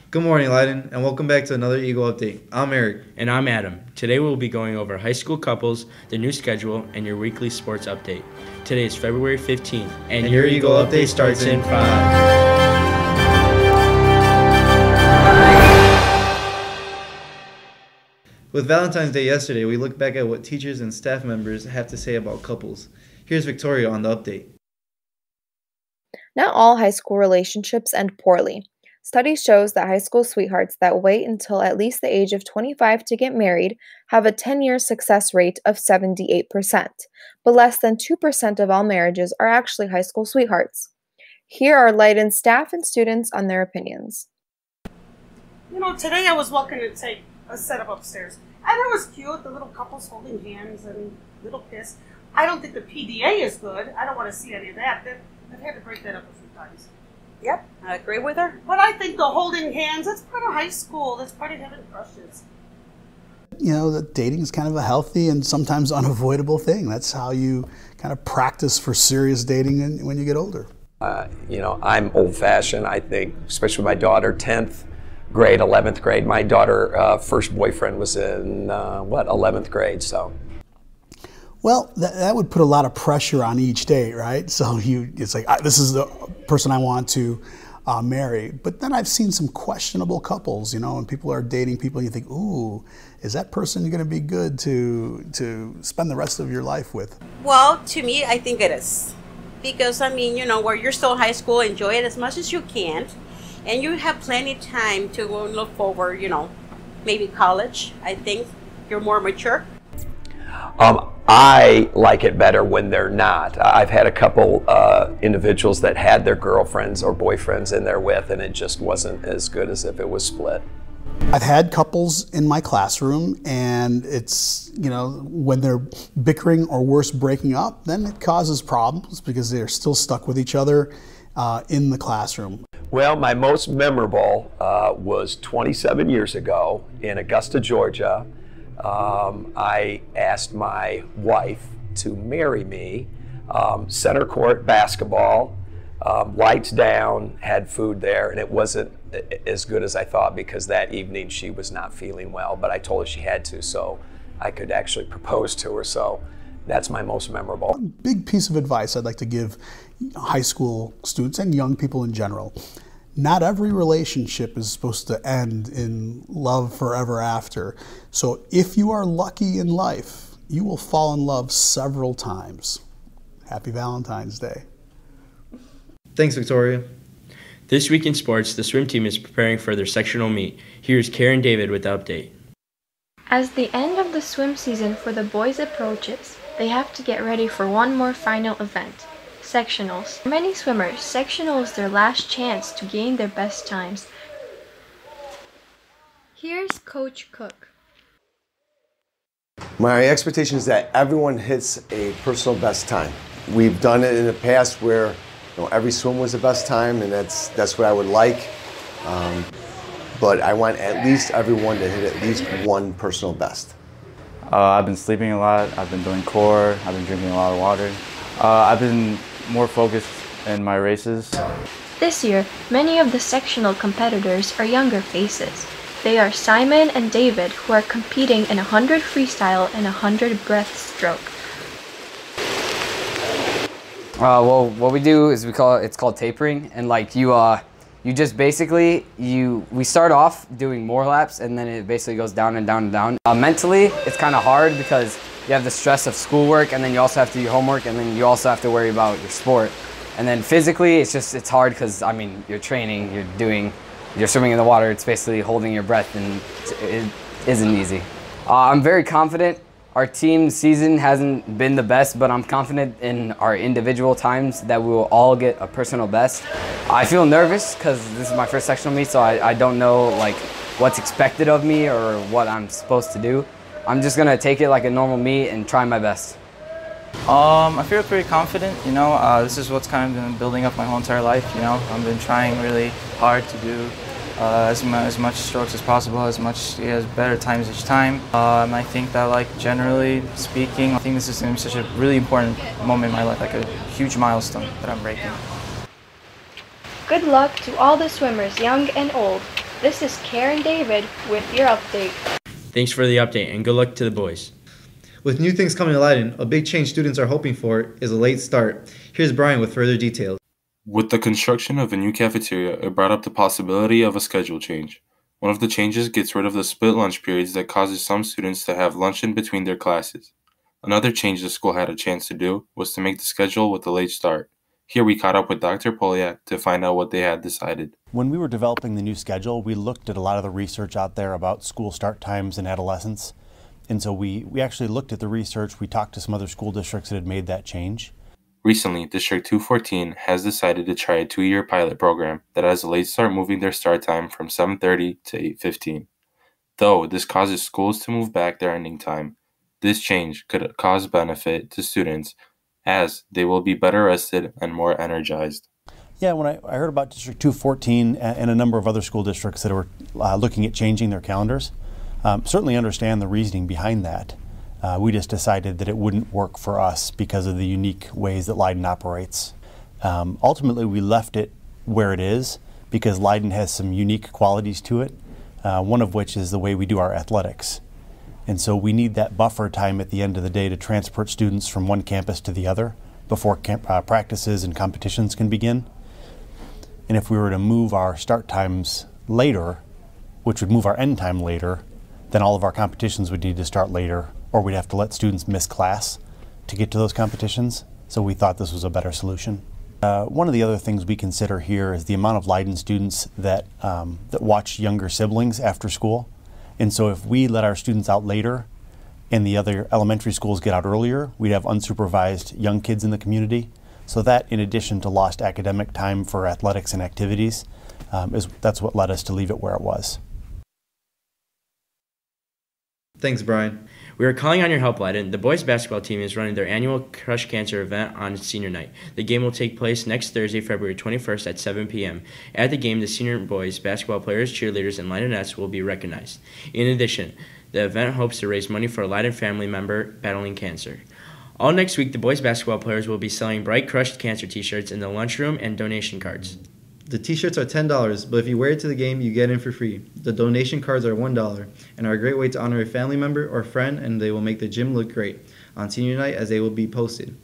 Good morning, Leyden, and welcome back to another Eagle Update. I'm Eric. And I'm Adam. Today we'll be going over high school couples, their new schedule, and your weekly sports update. Today is February 15th, and your Eagle Update starts in 5. With Valentine's Day yesterday, we looked back at what teachers and staff members have to say about couples. Here's Victoria on the update. Not all high school relationships end poorly. Study shows that high school sweethearts that wait until at least the age of 25 to get married have a 10-year success rate of 78%, but less than 2% of all marriages are actually high school sweethearts. Here are Leyden's staff and students on their opinions. You know, today I was walking to take a setup upstairs, and it was cute, the little couples holding hands and little kiss. I don't think the PDA is good. I don't want to see any of that. I've had to break that up a few times. Yep, I agree with her. But I think the holding hands, that's part of high school. That's part of having crushes. You know, that dating is kind of a healthy and sometimes unavoidable thing. That's how you kind of practice for serious dating when you get older. You know, I'm old-fashioned. I think, especially with my daughter, 10th grade, 11th grade. My daughter first boyfriend was in, 11th grade, so. Well, that would put a lot of pressure on each date, right? So it's like, this is the person I want to marry. But then I've seen some questionable couples, you know, when people are dating people, you think, ooh, is that person going to be good to spend the rest of your life with? Well, to me, I think it is. Because, I mean, you know, where you're still in high school, enjoy it as much as you can. And you have plenty of time to go and look forward, you know, maybe college. I think you're more mature. I like it better when they're not. I've had a couple individuals that had their girlfriends or boyfriends in there with, and it just wasn't as good as if it was split. I've had couples in my classroom, and it's, you know, when they're bickering or worse, breaking up, then it causes problems because they're still stuck with each other in the classroom. Well, my most memorable was 27 years ago in Augusta, Georgia. I asked my wife to marry me, center court basketball, lights down, had food there, and it wasn't as good as I thought because that evening she was not feeling well, but I told her she had to, so I could actually propose to her, so that's my most memorable. One big piece of advice I'd like to give high school students and young people in general: not every relationship is supposed to end in love forever after. So if you are lucky in life, you will fall in love several times. Happy Valentine's Day. Thanks, Victoria. This week in sports, the swim team is preparing for their sectional meet. Here's Karen David with the update. As the end of the swim season for the boys approaches, they have to get ready for one more final event: sectionals. For many swimmers, sectional is their last chance to gain their best times. Here's Coach Cook. My expectation is that everyone hits a personal best time. We've done it in the past where, you know, every swim was the best time, and that's what I would like. But I want at least everyone to hit at least one personal best. I've been sleeping a lot. I've been doing core. I've been drinking a lot of water. I've been more focused in my races. This year, many of the sectional competitors are younger faces. They are Simon and David, who are competing in 100 freestyle and 100 breaststroke. Well, what we do is it's called tapering, and like you just basically, we start off doing more laps, and then it basically goes down and down and down. Mentally, it's kind of hard because you have the stress of schoolwork, and then you also have to do your homework, and then you also have to worry about your sport. And then physically, it's hard because, I mean, you're training, you're swimming in the water, it's basically holding your breath, and it isn't easy. I'm very confident. Our team season hasn't been the best, but I'm confident in our individual times that we will all get a personal best. I feel nervous because this is my first sectional meet, so I don't know like what's expected of me or what I'm supposed to do. I'm just gonna take it like a normal meet and try my best. I feel pretty confident, you know. This is what's kind of been building up my whole entire life, you know. I've been trying really hard to do as much strokes as possible, as better times each time. I think that, like, generally speaking, I think this is going to be such a really important moment in my life, like a huge milestone that I'm breaking. Good luck to all the swimmers, young and old. This is Karen David with your update. Thanks for the update and good luck to the boys. With new things coming to Leyden, a big change students are hoping for is a late start. Here's Brian with further details. With the construction of a new cafeteria, it brought up the possibility of a schedule change. One of the changes gets rid of the split lunch periods that causes some students to have lunch in between their classes. Another change the school had a chance to do was to make the schedule with a late start. Here we caught up with Dr. Polyak to find out what they had decided. When we were developing the new schedule, we looked at a lot of the research out there about school start times in adolescence. And so we actually looked at the research. We talked to some other school districts that had made that change. Recently, District 214 has decided to try a 2-year pilot program that has a late start, moving their start time from 7:30 to 8:15. Though this causes schools to move back their ending time, this change could cause benefit to students as they will be better rested and more energized. Yeah, when I heard about District 214 and a number of other school districts that were looking at changing their calendars, certainly understand the reasoning behind that. We just decided that it wouldn't work for us because of the unique ways that Leyden operates. Ultimately, we left it where it is because Leyden has some unique qualities to it, one of which is the way we do our athletics. And so we need that buffer time at the end of the day to transport students from one campus to the other before practices and competitions can begin. And if we were to move our start times later, which would move our end time later, then all of our competitions would need to start later, or we'd have to let students miss class to get to those competitions. So we thought this was a better solution. One of the other things we consider here is the amount of Leyden students that watch younger siblings after school. And so if we let our students out later and the other elementary schools get out earlier, we'd have unsupervised young kids in the community. So that, in addition to lost academic time for athletics and activities, that's what led us to leave it where it was. Thanks, Brian. We are calling on your help, Leyden. The boys basketball team is running their annual Crush Cancer event on senior night. The game will take place next Thursday, February 21st at 7 p.m. At the game, the senior boys basketball players, cheerleaders, and Leydenettes will be recognized. In addition, the event hopes to raise money for a Leyden family member battling cancer. All next week, the boys basketball players will be selling bright Crushed Cancer t-shirts in the lunchroom and donation cards. The t-shirts are $10, but if you wear it to the game, you get in for free. The donation cards are $1 and are a great way to honor a family member or friend, and they will make the gym look great on senior night as they will be posted.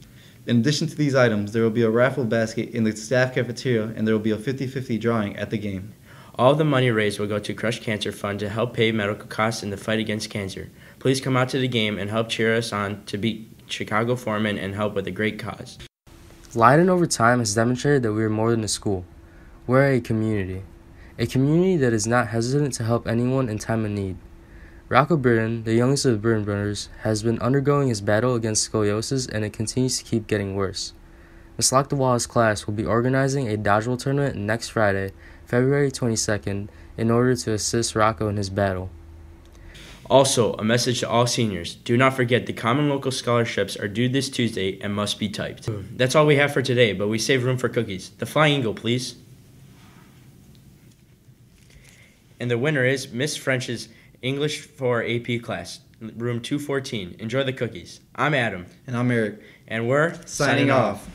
In addition to these items, there will be a raffle basket in the staff cafeteria, and there will be a 50-50 drawing at the game. All of the money raised will go to Crush Cancer Fund to help pay medical costs in the fight against cancer. Please come out to the game and help cheer us on to beat Chicago Foreman and help with a great cause. Leyden over time has demonstrated that we are more than a school. We're a community that is not hesitant to help anyone in time of need. Rocco Britton, the youngest of the Britton brothers, has been undergoing his battle against scoliosis, and it continues to keep getting worse. Ms. Lockdewall's class will be organizing a dodgeball tournament next Friday, February 22nd, in order to assist Rocco in his battle. Also, a message to all seniors. Do not forget the common local scholarships are due this Tuesday and must be typed. That's all we have for today, but we save room for cookies. The Flying Eagle, please. And the winner is Miss French's English for AP class, room 214. Enjoy the cookies. I'm Adam. And I'm Eric. And we're signing off.